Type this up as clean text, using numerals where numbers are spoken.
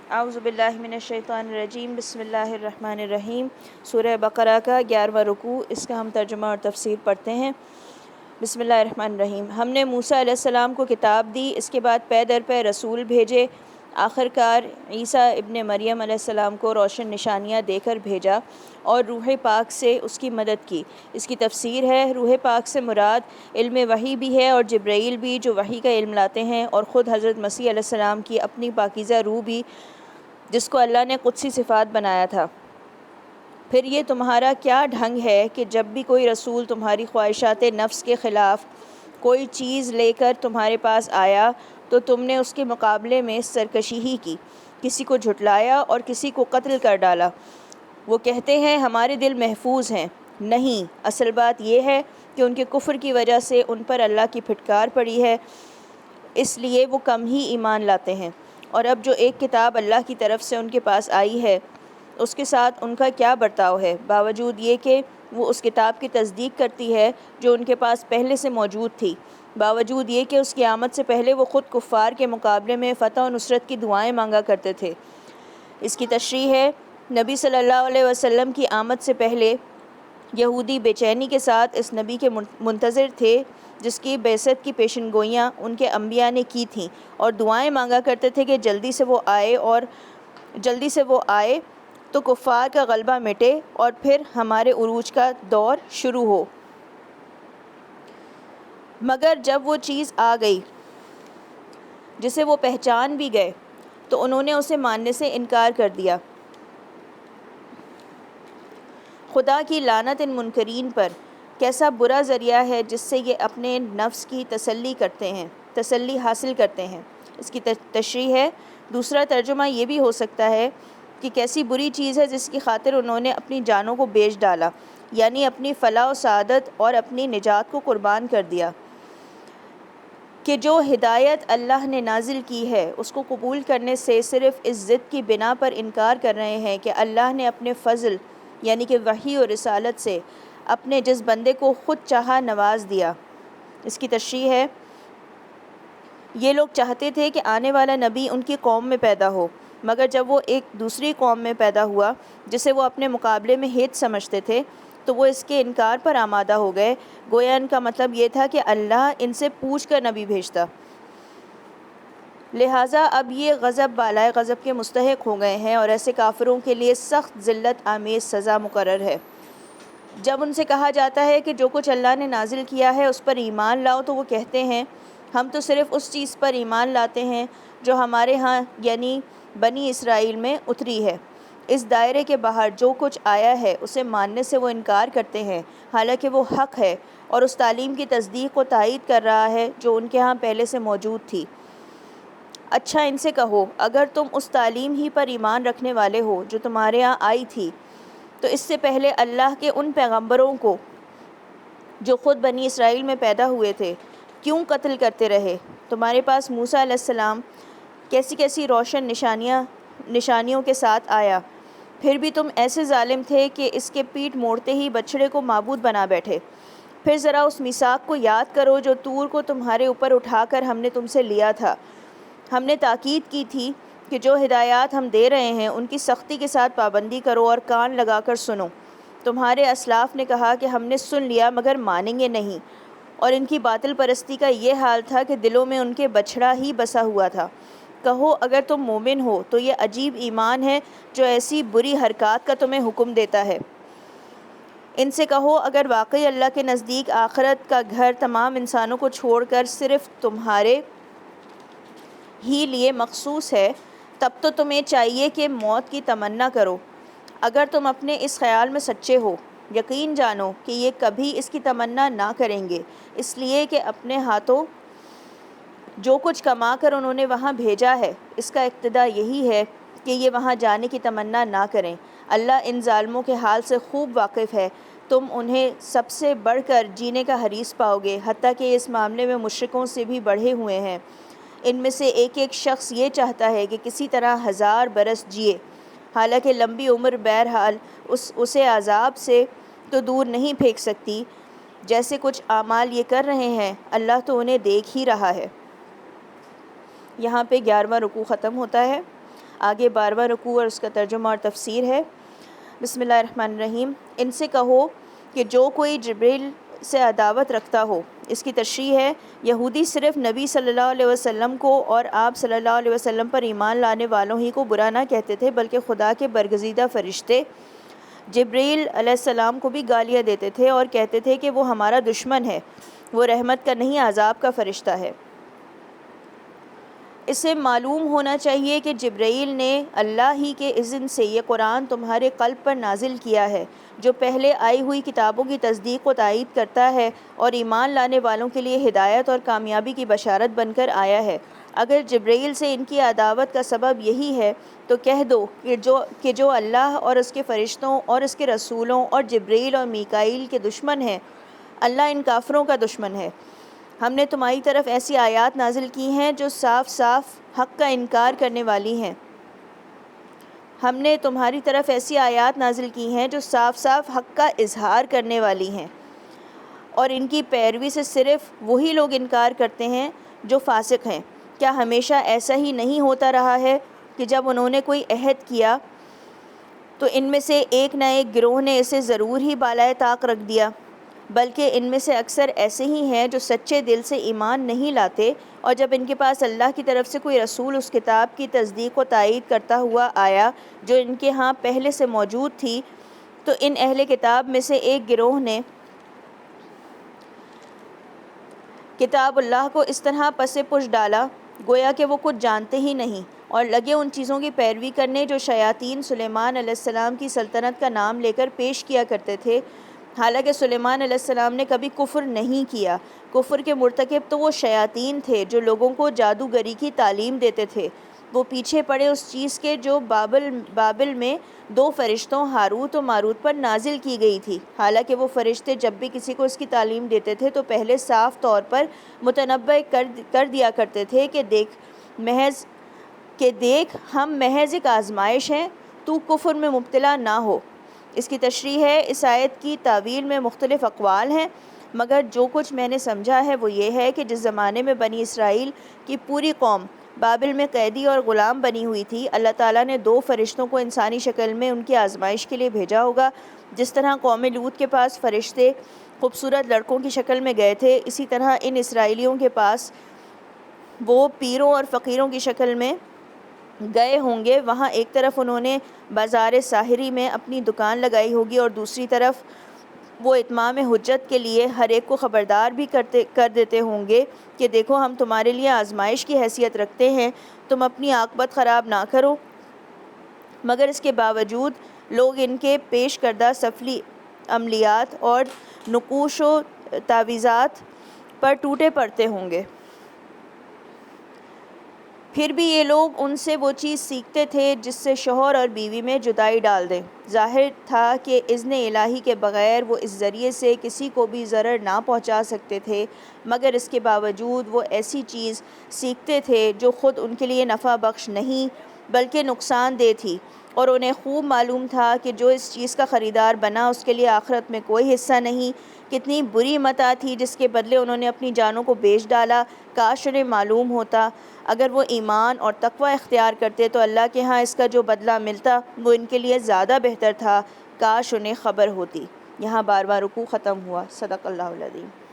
اعوذ باللہ من الشیطان الرجیم، بسم اللہ الرحمن الرحیم۔ سورہ بقرہ کا 11واں رکوع، اس کا ہم ترجمہ اور تفسیر پڑھتے ہیں۔ بسم اللہ الرحمن الرحیم۔ ہم نے موسیٰ علیہ السلام کو کتاب دی، اس کے بعد پے در پے رسول بھیجے، آخر کار عیسیٰ ابن مریم علیہ السلام کو روشن نشانیاں دے کر بھیجا اور روح پاک سے اس کی مدد کی۔ اس کی تفسیر ہے، روح پاک سے مراد علم وحی بھی ہے اور جبرائیل بھی جو وحی کا علم لاتے ہیں، اور خود حضرت مسیح علیہ السلام کی اپنی پاکیزہ روح بھی جس کو اللہ نے قدسی صفات بنایا تھا۔ پھر یہ تمہارا کیا ڈھنگ ہے کہ جب بھی کوئی رسول تمہاری خواہشات نفس کے خلاف کوئی چیز لے کر تمہارے پاس آیا تو تم نے اس کے مقابلے میں سرکشی ہی کی، کسی کو جھٹلایا اور کسی کو قتل کر ڈالا۔ وہ کہتے ہیں ہمارے دل محفوظ ہیں، نہیں، اصل بات یہ ہے کہ ان کے کفر کی وجہ سے ان پر اللہ کی پھٹکار پڑی ہے، اس لیے وہ کم ہی ایمان لاتے ہیں۔ اور اب جو ایک کتاب اللہ کی طرف سے ان کے پاس آئی ہے، اس کے ساتھ ان کا کیا برتاؤ ہے، باوجود یہ کہ وہ اس کتاب کی تصدیق کرتی ہے جو ان کے پاس پہلے سے موجود تھی، باوجود یہ کہ اس کی آمد سے پہلے وہ خود کفار کے مقابلے میں فتح و نصرت کی دعائیں مانگا کرتے تھے۔ اس کی تشریح ہے، نبی صلی اللہ علیہ وسلم کی آمد سے پہلے یہودی بے چینی کے ساتھ اس نبی کے منتظر تھے جس کی بعثت کی پیشن گوئیاں ان کے انبیاء نے کی تھیں، اور دعائیں مانگا کرتے تھے کہ جلدی سے وہ آئے تو کفار کا غلبہ مٹے اور پھر ہمارے عروج کا دور شروع ہو۔ مگر جب وہ چیز آ گئی جسے وہ پہچان بھی گئے تو انہوں نے اسے ماننے سے انکار کر دیا۔ خدا کی لعنت ان منکرین پر، کیسا برا ذریعہ ہے جس سے یہ اپنے نفس کی تسلی حاصل کرتے ہیں۔ اس کی تشریح ہے، دوسرا ترجمہ یہ بھی ہو سکتا ہے کہ کیسی بری چیز ہے جس کی خاطر انہوں نے اپنی جانوں کو بیچ ڈالا، یعنی اپنی فلاح و سعادت اور اپنی نجات کو قربان کر دیا، کہ جو ہدایت اللہ نے نازل کی ہے اس کو قبول کرنے سے صرف اس ضد کی بنا پر انکار کر رہے ہیں کہ اللہ نے اپنے فضل یعنی کہ وحی اور رسالت سے اپنے جس بندے کو خود چاہا نواز دیا۔ اس کی تشریح ہے، یہ لوگ چاہتے تھے کہ آنے والا نبی ان کی قوم میں پیدا ہو، مگر جب وہ ایک دوسری قوم میں پیدا ہوا جسے وہ اپنے مقابلے میں ہیچ سمجھتے تھے تو وہ اس کے انکار پر آمادہ ہو گئے، گویا ان کا مطلب یہ تھا کہ اللہ ان سے پوچھ کر نبی بھیجتا۔ لہٰذا اب یہ غضب بالائے غضب کے مستحق ہو گئے ہیں اور ایسے کافروں کے لیے سخت ذلت آمیز سزا مقرر ہے۔ جب ان سے کہا جاتا ہے کہ جو کچھ اللہ نے نازل کیا ہے اس پر ایمان لاؤ تو وہ کہتے ہیں ہم تو صرف اس چیز پر ایمان لاتے ہیں جو ہمارے ہاں یعنی بنی اسرائیل میں اتری ہے۔ اس دائرے کے باہر جو کچھ آیا ہے اسے ماننے سے وہ انکار کرتے ہیں، حالانکہ وہ حق ہے اور اس تعلیم کی تصدیق کو تائید کر رہا ہے جو ان کے ہاں پہلے سے موجود تھی۔ اچھا ان سے کہو، اگر تم اس تعلیم ہی پر ایمان رکھنے والے ہو جو تمہارے ہاں آئی تھی تو اس سے پہلے اللہ کے ان پیغمبروں کو جو خود بنی اسرائیل میں پیدا ہوئے تھے کیوں قتل کرتے رہے؟ تمہارے پاس موسیٰ علیہ السلام کیسی کیسی روشن نشانیوں کے ساتھ آیا، پھر بھی تم ایسے ظالم تھے کہ اس کے پیٹھ موڑتے ہی بچڑے کو معبود بنا بیٹھے۔ پھر ذرا اس میثاق کو یاد کرو جو طور کو تمہارے اوپر اٹھا کر ہم نے تم سے لیا تھا۔ ہم نے تاکید کی تھی کہ جو ہدایات ہم دے رہے ہیں ان کی سختی کے ساتھ پابندی کرو اور کان لگا کر سنو۔ تمہارے اسلاف نے کہا کہ ہم نے سن لیا مگر مانیں گے نہیں، اور ان کی باطل پرستی کا یہ حال تھا کہ دلوں میں ان کے بچھڑا ہی بسا ہوا تھا۔ کہو اگر تم مومن ہو تو یہ عجیب ایمان ہے جو ایسی بری حرکات کا تمہیں حکم دیتا ہے۔ ان سے کہو اگر واقعی اللہ کے نزدیک آخرت کا گھر تمام انسانوں کو چھوڑ کر صرف تمہارے ہی لیے مخصوص ہے تب تو تمہیں چاہیے کہ موت کی تمنا کرو۔ اگر تم اپنے اس خیال میں سچے ہو، یقین جانو کہ یہ کبھی اس کی تمنا نہ کریں گے، اس لیے کہ اپنے ہاتھوں جو کچھ کما کر انہوں نے وہاں بھیجا ہے اس کا اقتضا یہی ہے کہ یہ وہاں جانے کی تمنا نہ کریں۔ اللہ ان ظالموں کے حال سے خوب واقف ہے، تم انہیں سب سے بڑھ کر جینے کا حریص پاؤ گے، حتیٰ کہ اس معاملے میں مشرکوں سے بھی بڑھے ہوئے ہیں۔ ان میں سے ایک ایک شخص یہ چاہتا ہے کہ کسی طرح 1000 برس جیے، حالانکہ لمبی عمر بہرحال اسے عذاب سے تو دور نہیں پھینک سکتی۔ جیسے کچھ اعمال یہ کر رہے ہیں اللہ تو انہیں دیکھ ہی رہا ہے۔ یہاں پہ 11واں رکوع ختم ہوتا ہے۔ آگے 12واں رکوع اور اس کا ترجمہ اور تفسیر ہے۔ بسم اللہ الرحمن الرحیم۔ ان سے کہو کہ جو کوئی جبریل سے عداوت رکھتا ہو، اس کی تشریح ہے، یہودی صرف نبی صلی اللہ علیہ وسلم کو اور آپ صلی اللہ علیہ وسلم پر ایمان لانے والوں ہی کو برا نہ کہتے تھے، بلکہ خدا کے برگزیدہ فرشتے جبریل علیہ السلام کو بھی گالیاں دیتے تھے اور کہتے تھے کہ وہ ہمارا دشمن ہے، وہ رحمت کا نہیں عذاب کا فرشتہ ہے۔ اس سے معلوم ہونا چاہیے کہ جبرائیل نے اللہ ہی کے اذن سے یہ قرآن تمہارے قلب پر نازل کیا ہے، جو پہلے آئی ہوئی کتابوں کی تصدیق و تائید کرتا ہے اور ایمان لانے والوں کے لیے ہدایت اور کامیابی کی بشارت بن کر آیا ہے۔ اگر جبرائیل سے ان کی عداوت کا سبب یہی ہے تو کہہ دو کہ جو اللہ اور اس کے فرشتوں اور اس کے رسولوں اور جبرائیل اور میکائیل کے دشمن ہیں، اللہ ان کافروں کا دشمن ہے۔ ہم نے تمہاری طرف ایسی آیات نازل کی ہیں جو صاف صاف حق کا انکار کرنے والی ہیں۔ ہم نے تمہاری طرف ایسی آیات نازل کی ہیں جو صاف صاف حق کا اظہار کرنے والی ہیں، اور ان کی پیروی سے صرف وہی لوگ انکار کرتے ہیں جو فاسق ہیں۔ کیا ہمیشہ ایسا ہی نہیں ہوتا رہا ہے کہ جب انہوں نے کوئی عہد کیا تو ان میں سے ایک نہ ایک گروہ نے اسے ضرور ہی بالائے طاق رکھ دیا؟ بلکہ ان میں سے اکثر ایسے ہی ہیں جو سچے دل سے ایمان نہیں لاتے، اور جب ان کے پاس اللہ کی طرف سے کوئی رسول اس کتاب کی تصدیق و تائید کرتا ہوا آیا جو ان کے ہاں پہلے سے موجود تھی، تو ان اہل کتاب میں سے ایک گروہ نے کتاب اللہ کو اس طرح پس پش ڈالا گویا کہ وہ کچھ جانتے ہی نہیں، اور لگے ان چیزوں کی پیروی کرنے جو شیاطین سلیمان علیہ السلام کی سلطنت کا نام لے کر پیش کیا کرتے تھے، حالانکہ سلیمان علیہ السلام نے کبھی کفر نہیں کیا۔ کفر کے مرتکب تو وہ شیاطین تھے جو لوگوں کو جادوگری کی تعلیم دیتے تھے۔ وہ پیچھے پڑے اس چیز کے جو بابل میں 2 فرشتوں ہاروت و ماروت پر نازل کی گئی تھی، حالانکہ وہ فرشتے جب بھی کسی کو اس کی تعلیم دیتے تھے تو پہلے صاف طور پر متنبع کر دیا کرتے تھے کہ دیکھ ہم محض ایک آزمائش ہیں، تو کفر میں مبتلا نہ ہو۔ اس کی تشریح ہے، اس آیت کی تعویل میں مختلف اقوال ہیں، مگر جو کچھ میں نے سمجھا ہے وہ یہ ہے کہ جس زمانے میں بنی اسرائیل کی پوری قوم بابل میں قیدی اور غلام بنی ہوئی تھی، اللہ تعالیٰ نے 2 فرشتوں کو انسانی شکل میں ان کی آزمائش کے لیے بھیجا ہوگا۔ جس طرح قوم لوط کے پاس فرشتے خوبصورت لڑکوں کی شکل میں گئے تھے، اسی طرح ان اسرائیلیوں کے پاس وہ پیروں اور فقیروں کی شکل میں گئے ہوں گے۔ وہاں ایک طرف انہوں نے بازار ساحری میں اپنی دکان لگائی ہوگی اور دوسری طرف وہ اتمام حجت کے لیے ہر ایک کو خبردار بھی کر دیتے ہوں گے کہ دیکھو ہم تمہارے لیے آزمائش کی حیثیت رکھتے ہیں، تم اپنی عاقبت خراب نہ کرو۔ مگر اس کے باوجود لوگ ان کے پیش کردہ سفلی عملیات اور نقوش و تعویذات پر ٹوٹے پڑتے ہوں گے۔ پھر بھی یہ لوگ ان سے وہ چیز سیکھتے تھے جس سے شوہر اور بیوی میں جدائی ڈال دیں۔ ظاہر تھا کہ اذن الہی کے بغیر وہ اس ذریعے سے کسی کو بھی ضرر نہ پہنچا سکتے تھے، مگر اس کے باوجود وہ ایسی چیز سیکھتے تھے جو خود ان کے لیے نفع بخش نہیں بلکہ نقصان دہ تھی، اور انہیں خوب معلوم تھا کہ جو اس چیز کا خریدار بنا اس کے لیے آخرت میں کوئی حصہ نہیں۔ کتنی بری متاع تھی جس کے بدلے انہوں نے اپنی جانوں کو بیچ ڈالا۔ کاش انہیں معلوم ہوتا، اگر وہ ایمان اور تقوی اختیار کرتے تو اللہ کے ہاں اس کا جو بدلہ ملتا وہ ان کے لیے زیادہ بہتر تھا، کاش انہیں خبر ہوتی۔ یہاں 12واں رکوع ختم ہوا۔ صدق اللہ العظیم۔